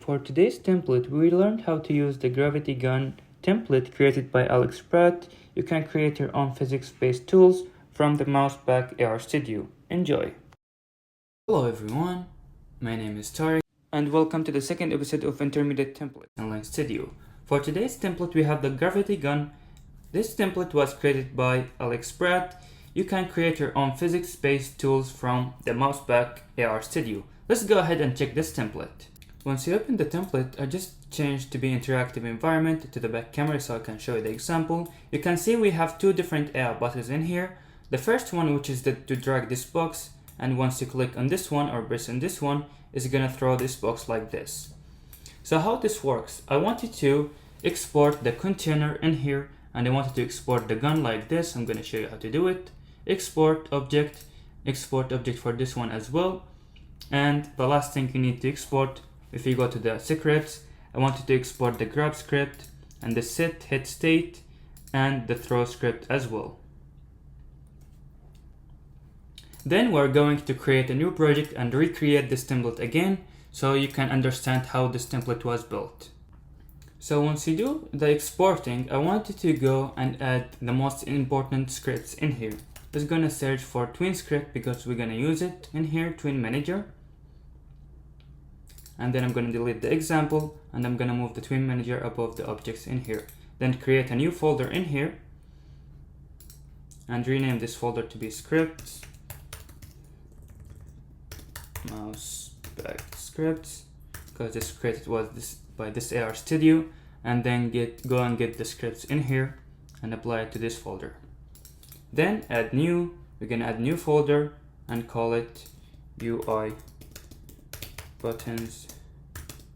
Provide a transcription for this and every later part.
For today's template, we learned how to use the gravity gun template created by Alex Pratt. You can create your own physics-based tools from the Mouseback AR Studio. Enjoy! Hello everyone, my name is Tariq and welcome to the second episode of Intermediate Template Online Studio. For today's template, we have the gravity gun. This template was created by Alex Pratt. You can create your own physics-based tools from the Mouseback AR Studio. Let's go ahead and check this template. Once you open the template, I just changed to be interactive environment to the back camera so I can show you the example. You can see we have two different AR buttons in here. The first one, which is to drag this box, and once you click on this one or press on this one, is gonna throw this box like this. So how this works, I wanted to export the container in here and I wanted to export the gun like this. I'm gonna show you how to do it. Export object for this one as well. And the last thing you need to export, if you go to the scripts, I wanted to export the grab script and the set hit state and the throw script as well. Then we're going to create a new project and recreate this template again so you can understand how this template was built. So once you do the exporting, I wanted to go and add the most important scripts in here. Just gonna search for twin script because we're gonna use it in here, twin manager. And then I'm gonna delete the example and I'm gonna move the twin manager above the objects in here. Then create a new folder in here and rename this folder to be scripts, Mouseback scripts, because this created was by this AR Studio, and then go and get the scripts in here and apply it to this folder. Then add new, we're gonna add new folder and call it UI buttons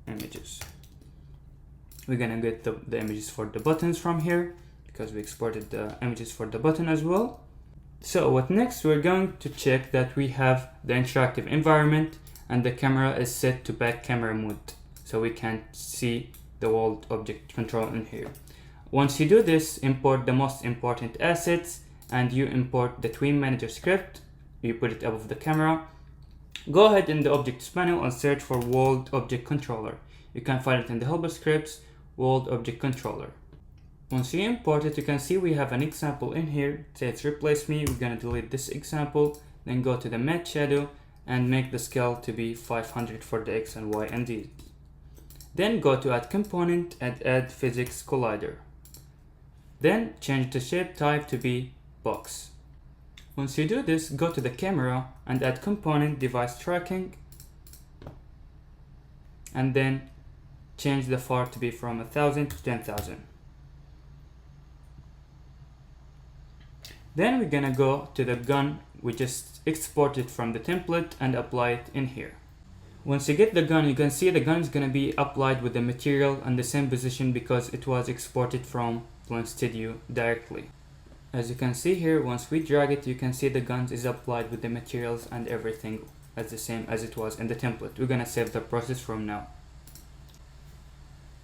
images. We're gonna get the images for the buttons from here because we exported the images for the button as well. So what next, we're going to check that we have the interactive environment and the camera is set to back camera mode so we can see the world object control in here. Once you do this, import the most important assets and you import the twin manager script, you put it above the camera. Go ahead in the objects panel and search for world object controller. You can find it in the helper scripts, world object controller. Once you import it, you can see we have an example in here. It says replace me. We're gonna delete this example, then go to the matte shadow and make the scale to be 500 for the X and Y and Z. Then go to add component and add physics collider. Then change the shape type to be box. Once you do this, go to the camera and add component device tracking and then change the far to be from 1000 to 10,000. Then we're gonna go to the gun we just exported from the template and apply it in here. Once you get the gun, you can see the gun is gonna be applied with the material and the same position because it was exported from Blend Studio directly. As you can see here, once we drag it, you can see the guns is applied with the materials and everything as the same as it was in the template. We're gonna save the process from now.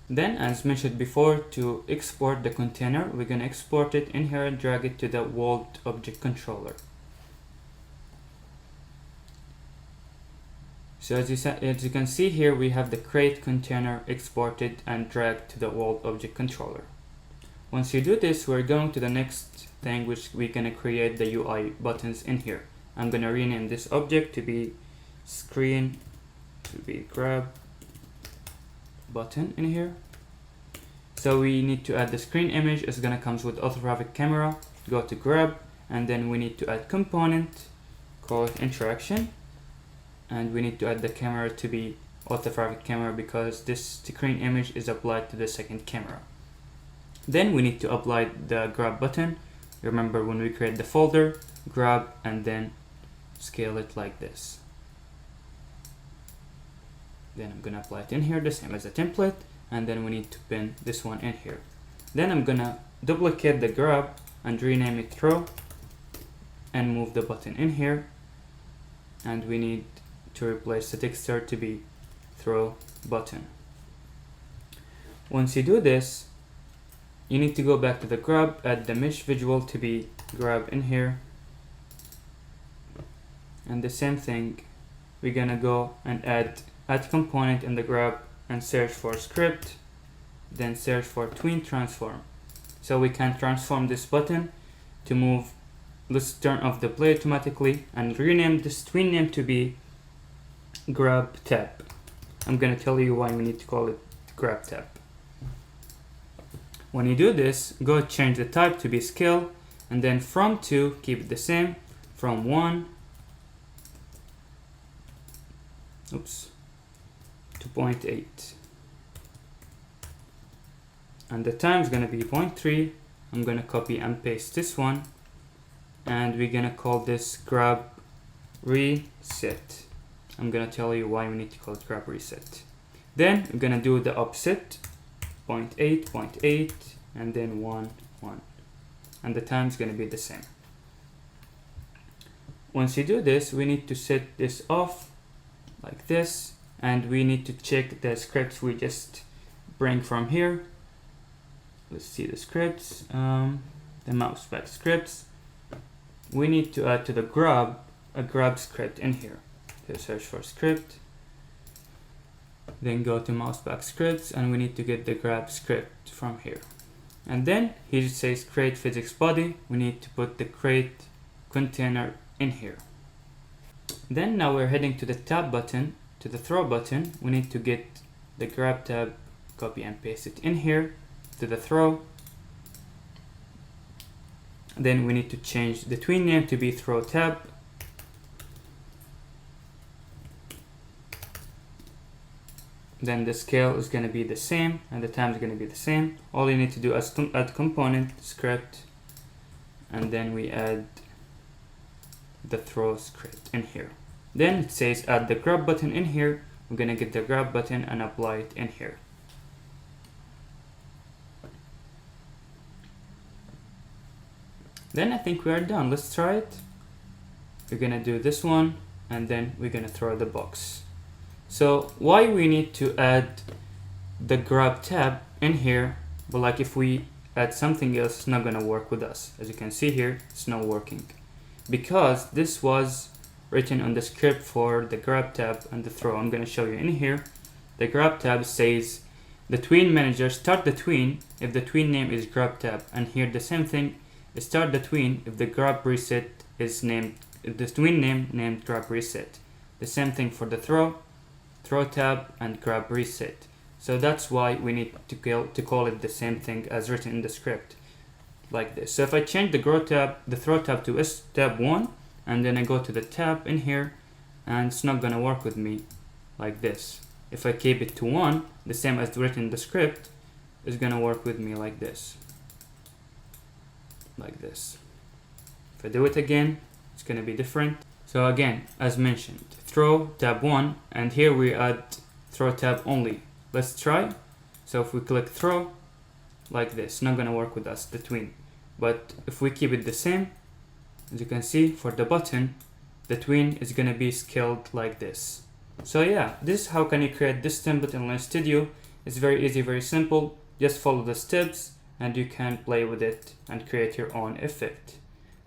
Then, as mentioned before, to export the container, we're gonna export it in here and drag it to the world object controller. So as you can see here, we have the crate container exported and dragged to the world object controller. Once you do this, we're going to the next thing, which we're gonna create the UI buttons in here. I'm gonna rename this object to be screen, to be grab button in here. So we need to add the screen image. It's gonna comes with orthographic camera. Go to grab, and then we need to add component, call it interaction, and we need to add the camera to be orthographic camera because this screen image is applied to the second camera. Then we need to apply the grab button. Remember when we create the folder, grab and then scale it like this. Then I'm gonna apply it in here, the same as the template, and then we need to pin this one in here. Then I'm gonna duplicate the grab and rename it throw and move the button in here, and we need to replace the texture to be throw button. Once you do this, you need to go back to the grab, add the mesh visual to be grab in here, and the same thing, we're gonna go and add component in the grab and search for script, then search for tween transform. So we can transform this button to move. Let's turn off the play automatically and rename this tween name to be grab tab. I'm gonna tell you why we need to call it grab tab. When you do this, go change the type to be scale, and then from 2 keep it the same, from 1 to 0.8, and the time is gonna be 0.3. I'm gonna copy and paste this one, and we're gonna call this grab reset. I'm gonna tell you why we need to call it grab reset. Then we're gonna do the opposite, 0.8, 0.8, and then 1, 1, and the time is gonna be the same. Once you do this, we need to set this off like this, and we need to check the scripts we just bring from here. Let's see the scripts, the mouse back scripts. We need to add to the grab a grab script in here. So search for script, then go to mouse back scripts, and we need to get the grab script from here. And then here it says create physics body. We need to put the create container in here. Then now we're heading to the tab button, to the throw button. We need to get the grab tab, copy and paste it in here to the throw. Then we need to change the tween name to be throw tab. Then the scale is going to be the same and the time is going to be the same. All you need to do is add component script, and then we add the throw script in here. Then it says add the grab button in here. We're going to get the grab button and apply it in here. Then I think we are done. Let's try it. We're going to do this one, and then we're going to throw the box. So why we need to add the grab tab in here, but like if we add something else, it's not going to work with us. As you can see here, it's not working because this was written on the script for the grab tab and the throw. I'm going to show you in here. The grab tab says the tween manager, start the tween if the tween name is grab tab, and here the same thing, start the tween if the grab reset is named, if the tween name named grab reset. The same thing for the throw tab and grab reset. So that's why we need to call it the same thing as written in the script, like this. So if I change the throw tab to S tab 1, and then I go to the tab in here, and it's not gonna work with me like this. If I keep it to 1, the same as written in the script, is gonna work with me like this. Like this. If I do it again, it's gonna be different. So again, as mentioned, throw tab 1, and here we add throw tab only. Let's try. So if we click throw, like this, not gonna work with us, the tween. But if we keep it the same, as you can see for the button, the tween is gonna be scaled like this. So yeah, this is how can you create this template in Line Studio. It's very easy, very simple. Just follow the steps and you can play with it and create your own effect.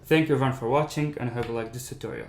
Thank you everyone for watching, and I hope you like this tutorial.